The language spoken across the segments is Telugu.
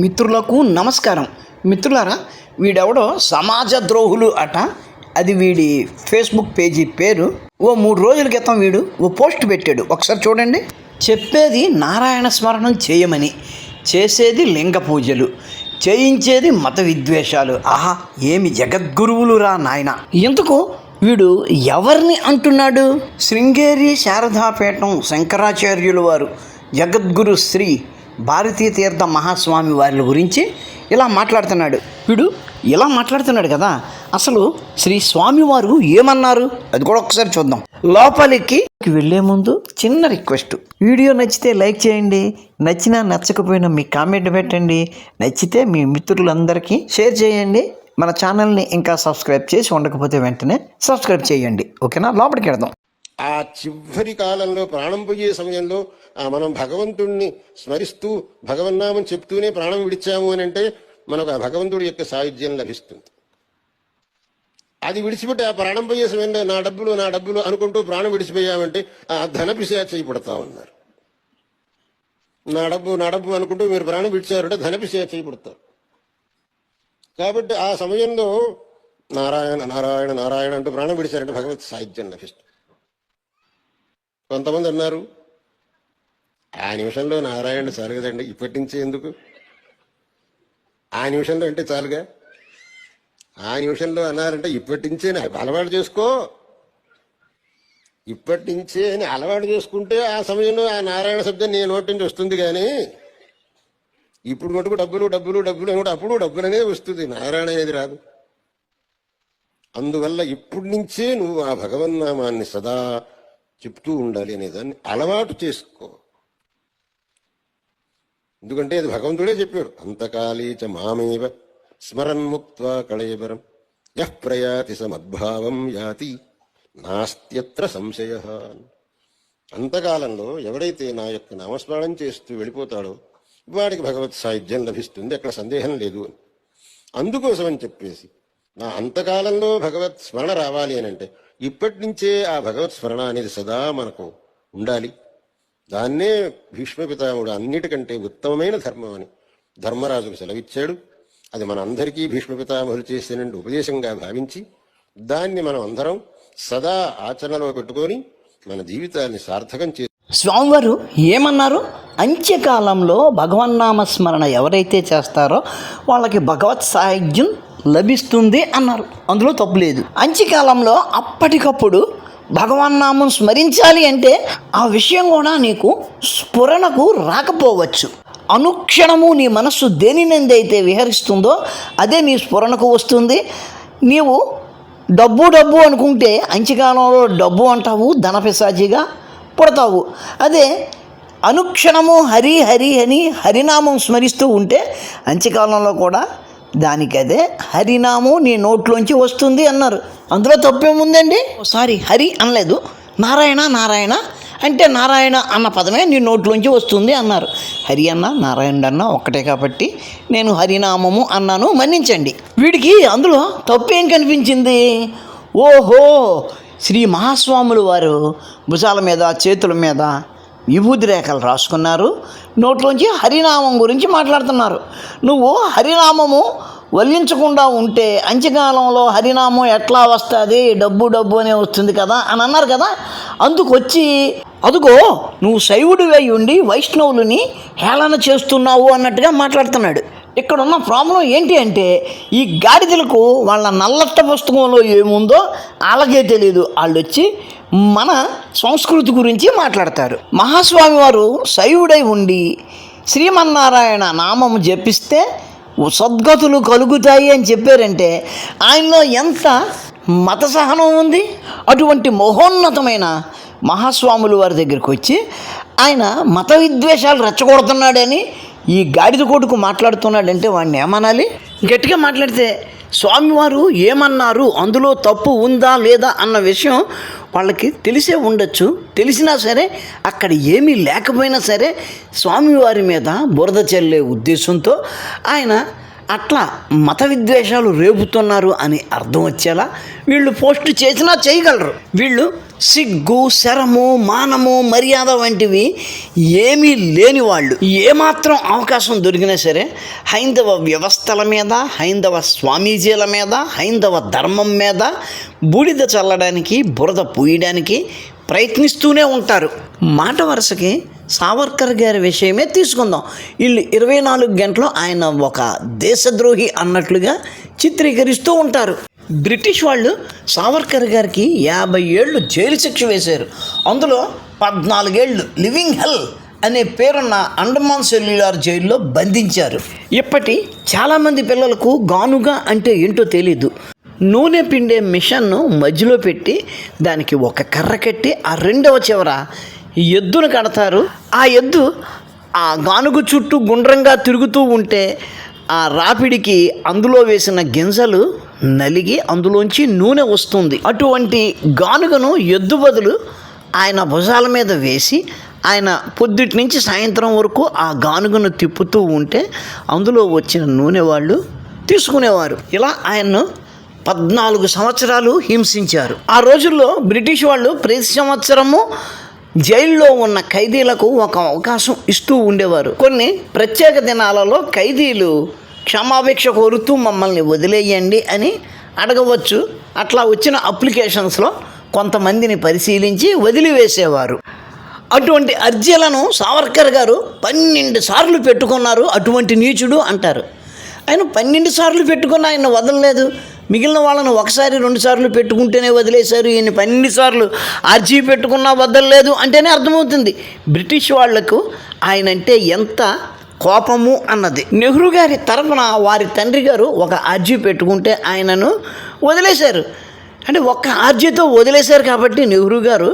మిత్రులకు నమస్కారం. మిత్రులారా, వీడెవడో సమాజ ద్రోహులు అట. అది వీడి ఫేస్బుక్ పేజీ పేరు. ఓ 3 రోజుల క్రితం వీడు ఓ పోస్ట్ పెట్టాడు. ఒకసారి చూడండి. చెప్పేది నారాయణ స్మరణం చేయమని, చేసేది లింగ పూజలు, చేయించేది మత విద్వేషాలు. ఆహా, ఏమి జగద్గురువులు రా నాయన. ఎందుకు వీడు ఎవరిని అంటున్నాడు? శృంగేరి శారదాపీఠం శంకరాచార్యులు వారు జగద్గురు శ్రీ భారతీ తీర్థ మహాస్వామి వారి గురించి ఇలా మాట్లాడుతున్నాడు. వీడు ఇలా మాట్లాడుతున్నాడు కదా, అసలు శ్రీ స్వామివారు ఏమన్నారు అది కూడా ఒకసారి చూద్దాం. లోపలికి వెళ్ళే ముందు చిన్న రిక్వెస్ట్, వీడియో నచ్చితే లైక్ చేయండి, నచ్చినా నచ్చకపోయినా మీ కామెంట్ పెట్టండి, నచ్చితే మీ మిత్రులందరికీ షేర్ చేయండి. మన ఛానల్ని ఇంకా సబ్స్క్రైబ్ చేసి ఉండకపోతే వెంటనే సబ్స్క్రైబ్ చేయండి. ఓకేనా? లోపలికి వెళ్దాం. ఆ చివరి కాలంలో ప్రాణం పోయే సమయంలో మనం భగవంతుణ్ణి స్మరిస్తూ భగవన్నామం చెప్తూనే ప్రాణం విడిచాము అని అంటే మనకు ఆ భగవంతుడి యొక్క సాయుధ్యం లభిస్తుంది. అది విడిచిపెట్టి ఆ ప్రాణం పోయే సమయంలో నా డబ్బులు అనుకుంటూ ప్రాణం విడిచిపోయామంటే ఆ ధన పిశాచి పుడతా ఉన్నారు. నా డబ్బు అనుకుంటూ మీరు ప్రాణం విడిచారంటే ధన పిశాచి పుడతారు. కాబట్టి ఆ సమయంలో నారాయణ నారాయణ నారాయణ అంటూ ప్రాణం విడిచారంటే భగవత్ సాయుధ్యం లభిస్తుంది. కొంతమంది అన్నారు, ఆ నిమిషంలో నారాయణ చాలు కదండి, ఇప్పటి నుంచే ఎందుకు, ఆ నిమిషంలో అంటే చాలుగా, ఆ నిమిషంలో అన్నారంటే ఇప్పటి నుంచే అలవాటు చేసుకో, ఇప్పటి నుంచే అని అలవాటు చేసుకుంటే ఆ సమయంలో ఆ నారాయణ శబ్దం నీ నోటి నుంచి వస్తుంది. కానీ ఇప్పుడు మటుకు డబ్బులు అనుకుంటే అప్పుడు డబ్బులు అనేది వస్తుంది, నారాయణ అనేది రాదు. అందువల్ల ఇప్పటి నుంచే నువ్వు ఆ భగవన్నామాన్ని సదా చెప్తూ ఉండాలి అనేదాన్ని అలవాటు చేసుకో. ఎందుకంటే అది భగవంతుడే చెప్పాడు, అంతకాలీచ మామేవ స్మరన్ముక్త్వా కళేబరం యః ప్రయాతి సమద్భావం యాతి నాస్త్యత్ర సంశయ. అంతకాలంలో ఎవడైతే నా యొక్క నామస్మరణం చేస్తూ వెళ్ళిపోతాడో వాడికి భగవత్ సాయుధ్యం లభిస్తుంది, అక్కడ సందేహం లేదు అని. అందుకోసమని చెప్పేసి నా అంతకాలంలో భగవత్ స్మరణ రావాలి అని అంటే ఇప్పటి నుంచే ఆ భగవత్ స్మరణ అనేది సదా మనకు ఉండాలి. దాన్నే భీష్మ పితామహుడు అన్నిటికంటే ఉత్తమమైన ధర్మం అని ధర్మరాజుకు సెలవిచ్చాడు. అది మన అందరికీ భీష్మ పితామహులు చేసిన ఉపదేశంగా భావించి దాన్ని మనం అందరం సదా ఆచరణలో పెట్టుకొని మన జీవితాన్ని సార్థకం చేసి. స్వామివారు ఏమన్నారు? అంత్యకాలంలో భగవన్నామ స్మరణ ఎవరైతే చేస్తారో వాళ్ళకి భగవత్ సాయుధ్యం లభిస్తుంది అన్నారు. అందులో తప్పు లేదు. అంత్యకాలంలో అప్పటికప్పుడు భగవన్నామం స్మరించాలి అంటే ఆ విషయం కూడా నీకు స్ఫురణకు రాకపోవచ్చు. అనుక్షణము నీ మనస్సు దేనినందైతే విహరిస్తుందో అదే నీ స్ఫురణకు వస్తుంది. నీవు డబ్బు అనుకుంటే అంత్యకాలంలో డబ్బు అంటావు, ధనపిశాచిగా పుడతావు. అదే అనుక్షణము హరి హరి అని హరినామం స్మరిస్తూ ఉంటే అంత్యకాలంలో కూడా దానికదే హరినామం నీ నోట్లోంచి వస్తుంది అన్నారు. అందులో తప్పేముందండి? సారీ, హరి అనలేదు, నారాయణ నారాయణ అంటే నారాయణ అన్న పదమే నీ నోట్లోంచి వస్తుంది అన్నారు. హరి అన్న నారాయణ అన్న ఒక్కటే కాబట్టి నేను హరినామము అన్నాను, మన్నించండి. వీడికి అందులో తప్పేం కనిపించింది? ఓహో, శ్రీ మహాస్వాములు వారు భుజాల మీద చేతుల మీద విభూతి రేఖలు రాసుకున్నారు, నోట్లోంచి హరినామం గురించి మాట్లాడుతున్నారు. నువ్వు హరినామము వల్లించకుండా ఉంటే అంత్యకాలంలో హరినామం ఎట్లా వస్తుంది, డబ్బు అనే వస్తుంది కదా అని అన్నారు కదా. అందుకొచ్చి అదుగో నువ్వు శైవుడివై ఉండి వైష్ణవులని హేళన చేస్తున్నావు అన్నట్టుగా మాట్లాడుతున్నాడు. ఇక్కడ ఉన్న ప్రాబ్లం ఏంటి అంటే ఈ గాడిదలకు వాళ్ళ నల్లట్ట పుస్తకంలో ఏముందో వాళ్ళకే తెలియదు. వాళ్ళు వచ్చి మన సంస్కృతి గురించి మాట్లాడతారు. మహాస్వామి వారు శైవుడై ఉండి శ్రీమన్నారాయణ నామం జపిస్తే సద్గతులు కలుగుతాయి అని చెప్పారంటే ఆయనలో ఎంత మత సహనం ఉంది. అటువంటి మహోన్నతమైన మహాస్వాములు వారి దగ్గరికి వచ్చి ఆయన మత విద్వేషాలు రెచ్చగొడుతున్నాడని ఈ గాడిద కొడుకు మాట్లాడుతున్నాడంటే వాడిని ఏమనాలి? గట్టిగా మాట్లాడితే స్వామివారు ఏమన్నారు, అందులో తప్పు ఉందా లేదా అన్న విషయం వాళ్ళకి తెలిసే ఉండొచ్చు. తెలిసినా సరే అక్కడ ఏమీ లేకపోయినా సరే స్వామివారి మీద బురద చల్లే ఉద్దేశంతో ఆయన అట్లా మత విద్వేషాలు రేపుతున్నారు అని అర్థం వచ్చేలా వీళ్ళు పోస్ట్ చేసినా చేయగలరు. వీళ్ళు సిగ్గు, శరము, మానము, మర్యాద వంటివి ఏమీ లేని వాళ్ళు ఏమాత్రం అవకాశం దొరికినా సరే హైందవ వ్యవస్థల మీద, హైందవ స్వామీజీల మీద, హైందవ ధర్మం మీద బూడిద చల్లడానికి, బురద పూయడానికి ప్రయత్నిస్తూనే ఉంటారు. మాట వరుసకి సావర్కర్ గారి విషయమే తీసుకుందాం. వీళ్ళు 24 గంటలు ఆయన ఒక దేశద్రోహి అన్నట్లుగా చిత్రీకరిస్తూ ఉంటారు. బ్రిటిష్ వాళ్ళు సావర్కర్ గారికి 50 ఏళ్ళు జైలు శిక్ష వేశారు. అందులో 14 ఏళ్ళు లివింగ్ హెల్ అనే పేరున్న అండమాన్ సెల్యులార్ జైల్లో బంధించారు. ఇప్పటి చాలామంది పిల్లలకు గానుగా అంటే ఏంటో తెలీదు. నూనె పిండే మిషన్ను మధ్యలో పెట్టి దానికి ఒక కర్ర కట్టి ఆ రెండవ చివర ఎద్దును కడతారు. ఆ ఎద్దు ఆ గానుగు చుట్టూ గుండ్రంగా తిరుగుతూ ఉంటే ఆ రాపిడికి అందులో వేసిన గింజలు నలిగి అందులోంచి నూనె వస్తుంది. అటువంటి గానుగను ఎద్దు బదులు ఆయన భుజాల మీద వేసి ఆయన పొద్దుటి నుంచి సాయంత్రం వరకు ఆ గానుగను తిప్పుతూ ఉంటే అందులో వచ్చిన నూనె వాళ్ళు తీసుకునేవారు. ఇలా ఆయన్ను 14 సంవత్సరాలు హింసించారు. ఆ రోజుల్లో బ్రిటిష్ వాళ్ళు ప్రతి సంవత్సరము జైల్లో ఉన్న ఖైదీలకు ఒక అవకాశం ఇస్తూ ఉండేవారు. కొన్ని ప్రత్యేక దినాలలో ఖైదీలు క్షమాభిక్ష కోరుతూ మమ్మల్ని వదిలేయండి అని అడగవచ్చు. అట్లా వచ్చిన అప్లికేషన్స్లో కొంతమందిని పరిశీలించి వదిలివేసేవారు. అటువంటి అర్జీలను సావర్కర్ గారు 12 సార్లు పెట్టుకున్నారు. అటువంటి నీచుడు అంటారు. ఆయన 12 సార్లు పెట్టుకున్న ఆయన వదలలేదు. మిగిలిన వాళ్ళను 1 సారి 2 సార్లు పెట్టుకుంటేనే వదిలేశారు. ఈయన 12 సార్లు అర్జీ పెట్టుకున్నా వదలలేదు అంటేనే అర్థమవుతుంది బ్రిటిష్ వాళ్లకు ఆయనంటే ఎంత కోపము అన్నది. నెహ్రూ గారి తరఫున వారి తండ్రి గారు ఒక అర్జీ పెట్టుకుంటే ఆయనను వదిలేశారు. అంటే ఒక్క ఆర్జీతో వదిలేశారు కాబట్టి నెహ్రూ గారు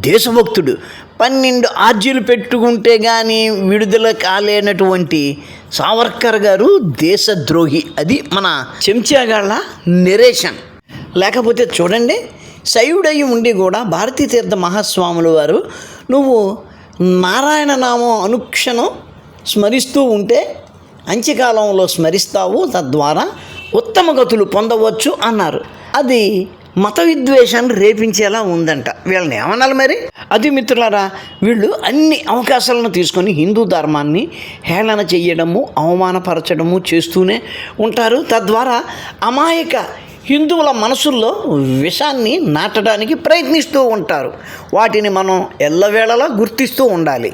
దేశభక్తుడు. 12 ఆర్జీలు పెట్టుకుంటే కానీ విడుదల కాలేనటువంటి సావర్కర్ గారు దేశద్రోహి. అది మన చెంచాగాళ్ళ నెరేషన్. లేకపోతే చూడండి, శైవుడయి ఉండి కూడా భారతీ తీర్థ మహాస్వాములు వారు నువ్వు నారాయణ నామం అనుక్షణం స్మరిస్తూ ఉంటే అంత్యకాలంలో స్మరిస్తావు, తద్వారా ఉత్తమ గతులు పొందవచ్చు అన్నారు. అది మత విద్వేషాన్ని రేపించేలా ఉందంట. వీళ్ళని ఏమనాలి మరి? అది మిత్రులారా, వీళ్ళు అన్ని అవకాశాలను తీసుకొని హిందూ ధర్మాన్ని హేళన చేయడము, అవమానపరచడము చేస్తూనే ఉంటారు. తద్వారా అమాయక హిందువుల మనసుల్లో విషాన్ని నాటడానికి ప్రయత్నిస్తూ ఉంటారు. వాటిని మనం ఎల్లవేళలా గుర్తిస్తూ ఉండాలి.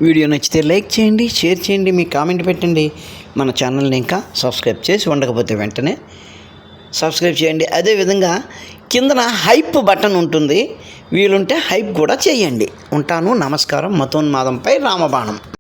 వీడియో నచ్చితే లైక్ చేయండి, షేర్ చేయండి, మీ కామెంట్ పెట్టండి. మన ఛానల్ని ఇంకా సబ్స్క్రైబ్ చేసి ఉండకపోతే వెంటనే సబ్స్క్రైబ్ చేయండి. అదేవిధంగా కిందన హైప్ బటన్ ఉంటుంది, వీలుంటే హైప్ కూడా చేయండి. ఉంటాను. నమస్కారం. మతోన్మాదంపై రామబాణం.